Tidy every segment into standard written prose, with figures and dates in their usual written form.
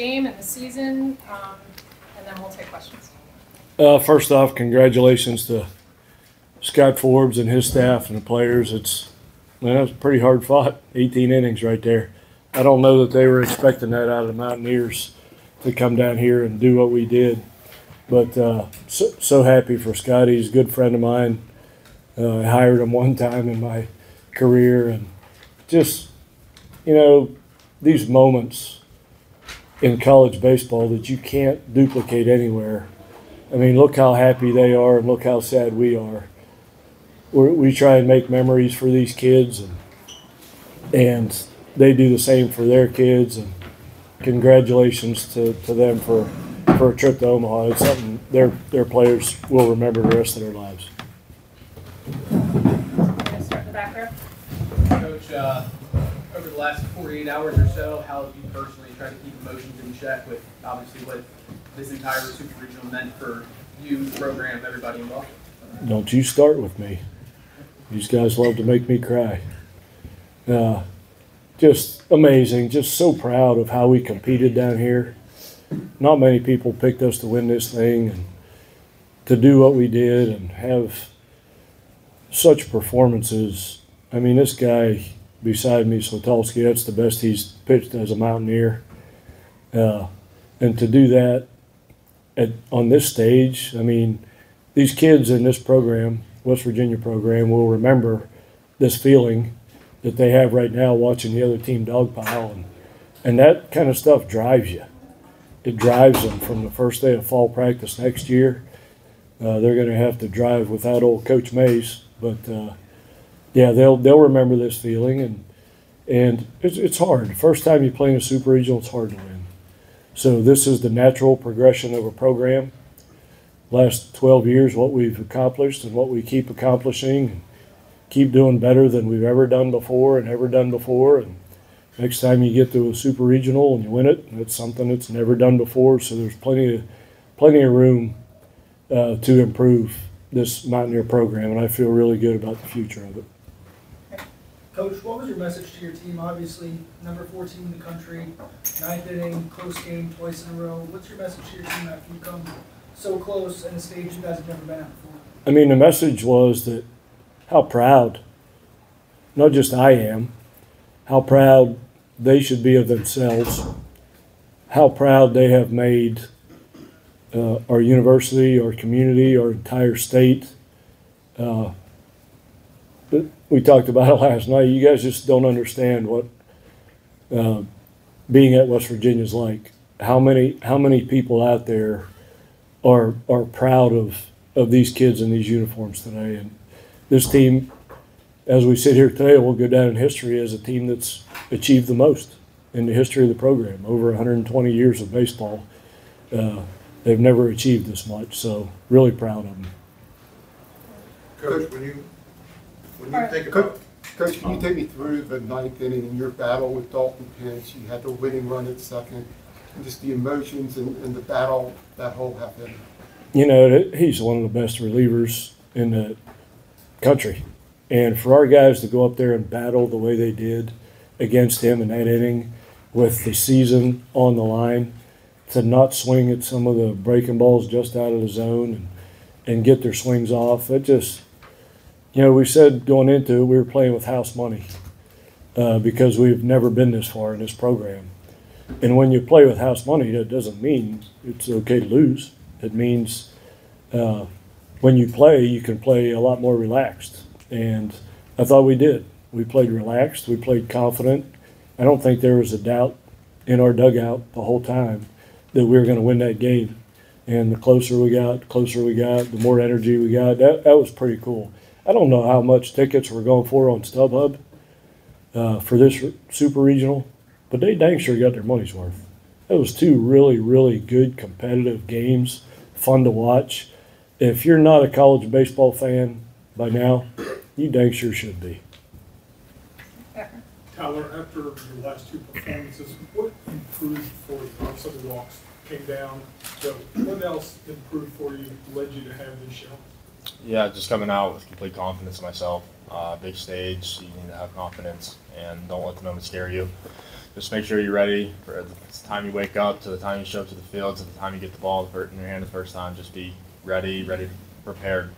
game and the season, and then we'll take questions. First off, congratulations to Scott Forbes and his staff and the players. It was pretty hard fought, 18 innings right there. I don't know that they were expecting that out of the Mountaineers to come down here and do what we did. But so happy for Scotty. He's a good friend of mine. I hired him one time in my career. And just, these moments in college baseball that you can't duplicate anywhere. I mean, look how happy they are and look how sad we are. We try and make memories for these kids, and they do the same for their kids. And congratulations to them for a trip to Omaha. It's something their players will remember the rest of their lives. Start in the back row. Coach, over the last 48 hours or so, how have you personally tried to keep emotions in check with obviously what this entire Super Regional meant for you, the program, everybody involved? Don't you start with me. These guys love to make me cry. Just amazing, just so proud of how we competed down here. Not many people picked us to win this thing, and to do what we did and have such performances. I mean, this guy beside me, Switalski, that's the best he's pitched as a Mountaineer. And to do that on this stage, I mean, these kids in this program, West Virginia program, will remember this feeling that they have right now watching the other team dogpile. And that kind of stuff drives you. It drives them from the first day of fall practice next year. They're going to have to drive without old Coach Mays, but yeah, they'll remember this feeling, and it's hard. The first time you play in a super regional, it's hard to win. So this is the natural progression of a program. Last 12 years, what we've accomplished and what we keep accomplishing, and keep doing better than we've ever done before. And next time you get to a super regional and you win it, it's something that's never done before. So there's plenty of room to improve this Mountaineer program, and I feel really good about the future of it. Coach, what was your message to your team? Obviously, number 14 in the country, 9th inning, close game twice in a row. What's your message to your team after you come so close in a stage you guys have never been at before? I mean, the message was that how proud, not just I am, how proud they should be of themselves, how proud they have made our university, our community, our entire state. We talked about it last night. You guys just don't understand what being at West Virginia is like. How many people out there are proud of these kids in these uniforms today. And this team, as we sit here today, will go down in history as a team that's achieved the most in the history of the program. Over 120 years of baseball, they've never achieved this much. So really proud of them. Coach, when you think about Coach, can you take me through the 9th inning and your battle with Dalton Pinch? You had the winning run at second, and just the emotions and the battle that whole half inning. He's one of the best relievers in the country. And for our guys to go up there and battle the way they did against him in that inning with the season on the line, to not swing at some of the breaking balls just out of the zone and get their swings off, it just, we said going into it, we were playing with house money because we've never been this far in this program. And when you play with house money, that doesn't mean it's okay to lose. It means when you play, you can play a lot more relaxed. And I thought we did. We played relaxed. We played confident. I don't think there was a doubt in our dugout the whole time that we were going to win that game. And the closer we got, the more energy we got. That was pretty cool. I don't know how much tickets we're going for on StubHub for this super regional, but they dang sure got their money's worth. That was two really, really good competitive games, fun to watch. If you're not a college baseball fan by now, you dang sure should be. Tyler, after your last two performances, what improved for you? Obviously the walks came down, so what else improved for you, led you to have this show? Yeah, just coming out with complete confidence in myself. Big stage, you need to have confidence and don't let the moment scare you. just make sure you're ready for the time you wake up to the time you show up to the field to the time you get the ball in your hand the first time. Just be ready, prepared.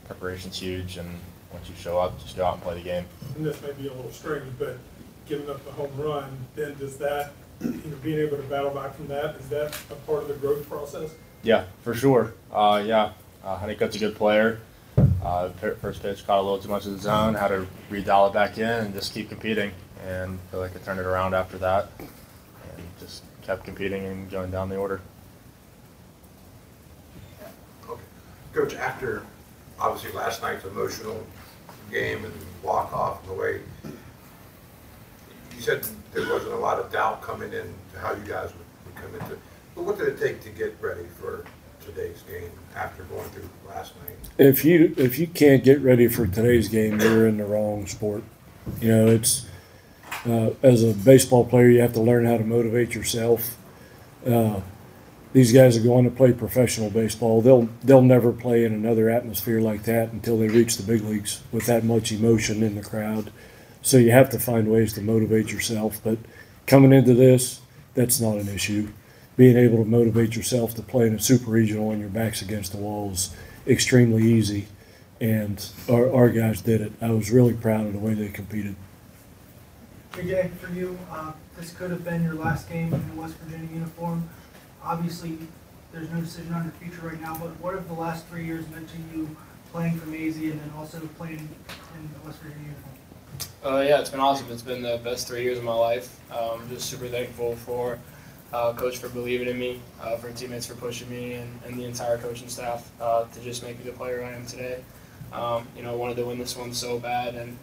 Preparation's huge, and once you show up, just go out and play the game. And this may be a little strange, but giving up the home run, then does that, being able to battle back from that, is that a part of the growth process? Yeah, for sure. Honeycutt's a good player. First pitch caught a little too much of the zone, had to redial it back in and just keep competing. And I feel like I turned it around after that and just kept competing and going down the order. Okay. Coach, after obviously last night's emotional game and walk-off and the way, you said there wasn't a lot of doubt coming in to how you guys would come into it. But what did it take to get ready for today's game after going through last night? If you can't get ready for today's game, you're in the wrong sport. It's as a baseball player, you have to learn how to motivate yourself. These guys are going to play professional baseball. They'll never play in another atmosphere like that until they reach the big leagues with that much emotion in the crowd. So you have to find ways to motivate yourself. But coming into this, that's not an issue. Being able to motivate yourself to play in a super regional when your back's against the wall is extremely easy. And our guys did it. I was really proud of the way they competed. JJ, for you, this could have been your last game in the West Virginia uniform. Obviously, there's no decision on your future right now, but what have the last 3 years meant to you playing for Mazey and then also playing in the West Virginia uniform? Yeah, it's been awesome. It's been the best 3 years of my life. I'm just super thankful for Coach for believing in me, for teammates for pushing me, and the entire coaching staff to just make me the player I am today. I wanted to win this one so bad, and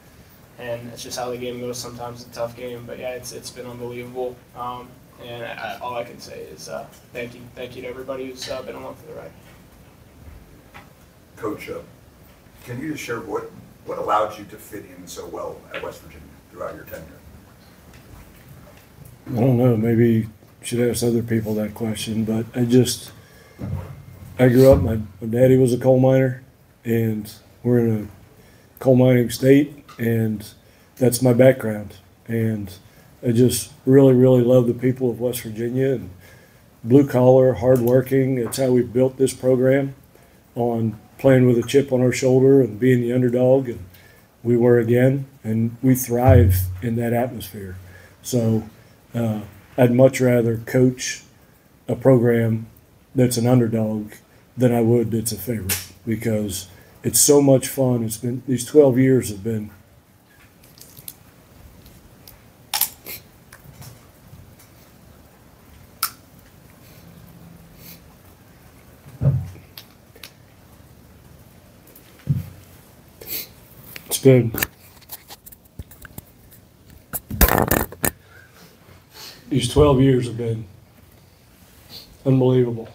it's just how the game goes. Sometimes it's a tough game, but yeah, it's been unbelievable. And all I can say is thank you to everybody who's been along for the ride. Coach, can you just share what allowed you to fit in so well at West Virginia throughout your tenure? I don't know. Maybe you should ask other people that question, but I grew up, my daddy was a coal miner, and we're in a coal mining state, and that's my background. And I just really, really love the people of West Virginia, and blue collar, hardworking. It's how we've built this program, on playing with a chip on our shoulder and being the underdog, and we were again, and we thrive in that atmosphere. So I'd much rather coach a program that's an underdog than I would that's a favorite, because it's so much fun. It's been, these 12 years have been these 12 years have been unbelievable.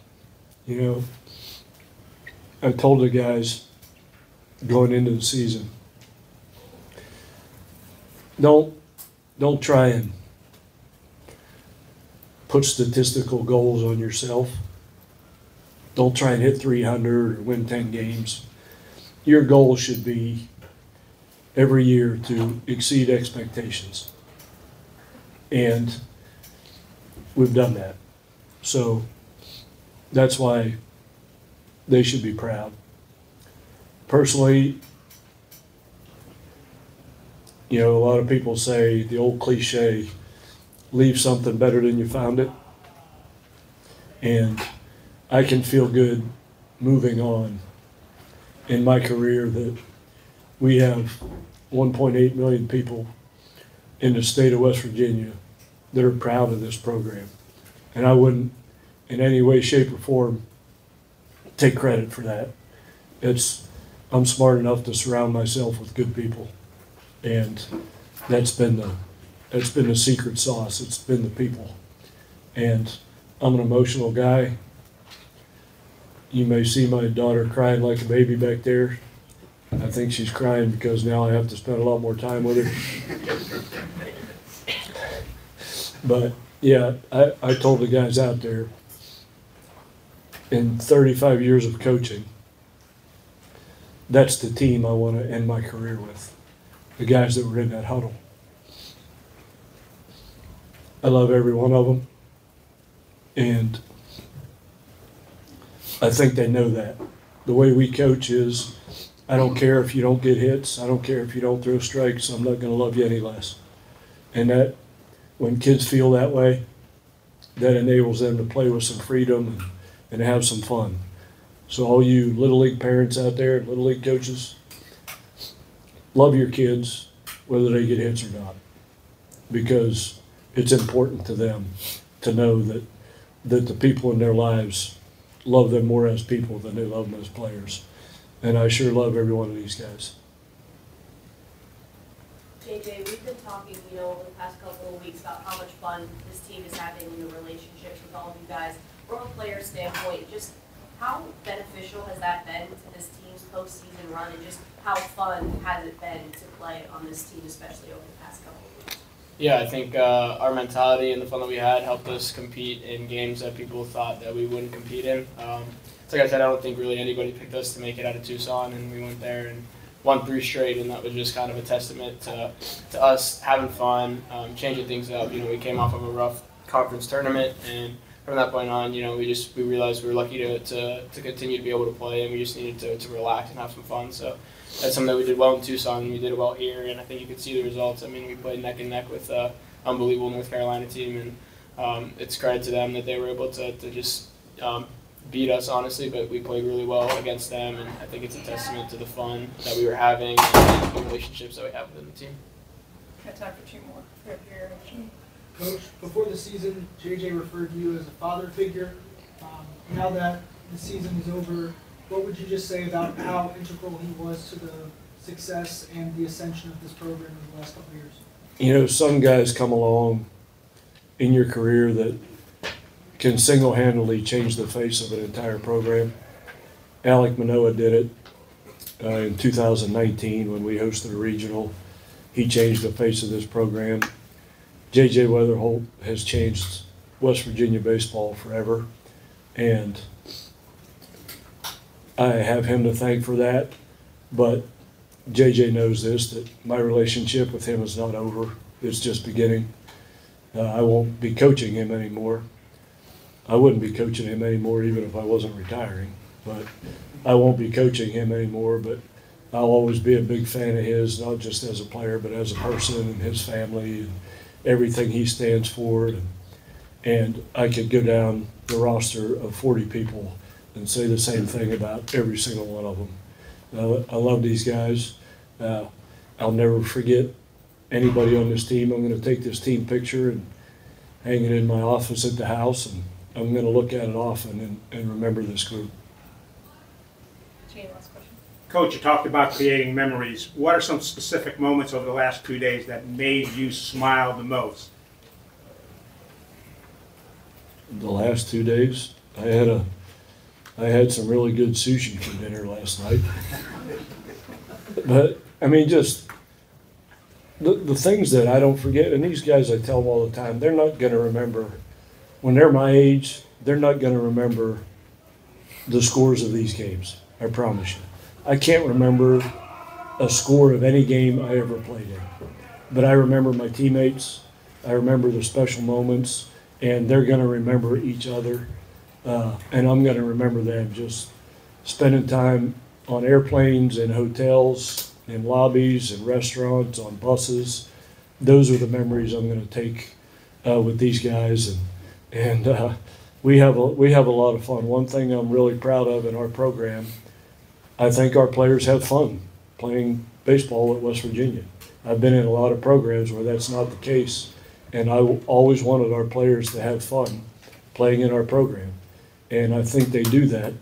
I told the guys going into the season, don't try and put statistical goals on yourself. Don't try and hit 300 or win 10 games. Your goal should be every year to exceed expectations. And we've done that. So that's why they should be proud. Personally, a lot of people say the old cliche, leave something better than you found it. And I can feel good moving on in my career that we have 1.8 million people in the state of West Virginia that are proud of this program. And I wouldn't in any way, shape, or form take credit for that. I'm smart enough to surround myself with good people. And that's been the secret sauce. It's been the people. And I'm an emotional guy. You may see my daughter crying like a baby back there. I think she's crying because now I have to spend a lot more time with her. But yeah, I told the guys out there, in 35 years of coaching, that's the team I want to end my career with. The guys that were in that huddle. I love every one of them. And I think they know that. The way we coach is, I don't care if you don't get hits. I don't care if you don't throw strikes. I'm not going to love you any less. And that, when kids feel that way, that enables them to play with some freedom and have some fun. So all you Little League parents out there, Little League coaches, love your kids, whether they get hits or not, because it's important to them to know that the people in their lives love them more as people than they love them as players. And I sure love every one of these guys. JJ, we've been talking, over the past couple of weeks about how much fun this team is having in the relationships with all of you guys. From a player standpoint, just how beneficial has that been to this team's postseason run, and just how fun has it been to play on this team, especially over the past couple of weeks? Yeah, I think our mentality and the fun that we had helped us compete in games that people thought that we wouldn't compete in. Like I said, I don't think really anybody picked us to make it out of Tucson, and we went there and won 3 straight, and that was just kind of a testament to us having fun, changing things up. We came off of a rough conference tournament, and from that point on, we realized we were lucky to continue to be able to play, and we just needed to relax and have some fun. So that's something that we did well in Tucson, and we did well here, and I think you could see the results. I mean, we played neck and neck with an unbelievable North Carolina team, and it's credit to them that they were able to just beat us, honestly, but we played really well against them, and I think it's a testament to the fun that we were having and the relationships that we have within the team. Got time for 2 more. Right here. Coach, before the season, JJ referred to you as a father figure. Now that the season is over, what would you just say about how integral he was to the success and the ascension of this program in the last couple of years? Some guys come along in your career that can single-handedly change the face of an entire program. Alec Manoa did it in 2019 when we hosted a regional. He changed the face of this program. JJ Wetherhot has changed West Virginia baseball forever, and I have him to thank for that. But JJ knows this, that my relationship with him is not over. It's just beginning. I won't be coaching him anymore. I wouldn't be coaching him anymore even if I wasn't retiring. But I won't be coaching him anymore, but I'll always be a big fan of his, not just as a player, but as a person and his family and everything he stands for. And I could go down the roster of 40 people and say the same thing about every single one of them. I love these guys. I'll never forget anybody on this team. I'm going to take this team picture and hang it in my office at the house, and I'm going to look at it often and remember this group. Gene, last question. Coach, you talked about creating memories. What are some specific moments over the last 2 days that made you smile the most? The last 2 days, I had some really good sushi for dinner last night. But I mean, just the things that I don't forget, and these guys, I tell them all the time, they're not going to remember, when they're my age, they're not going to remember the scores of these games. I promise you. I can't remember a score of any game I ever played in, but I remember my teammates. I remember the special moments, and they're going to remember each other, and I'm going to remember them just spending time on airplanes and hotels, in lobbies and restaurants, on buses. Those are the memories I'm going to take with these guys, and we have a lot of fun. One thing I'm really proud of in our program, I think our players have fun playing baseball at West Virginia. I've been in a lot of programs where that's not the case, and I always wanted our players to have fun playing in our program, and I think they do that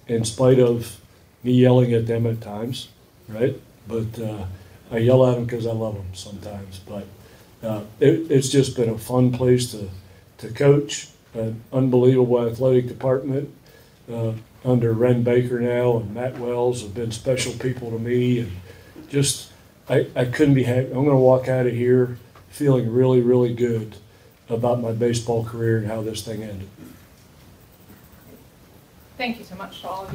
in spite of me yelling at them at times, right? But I yell at them because I love them sometimes. But it's just been a fun place to coach, an unbelievable athletic department under Ren Baker now, and Matt Wells have been special people to me. And just, I couldn't be happy. I'm going to walk out of here feeling really, really good about my baseball career and how this thing ended. Thank you so much to all of you.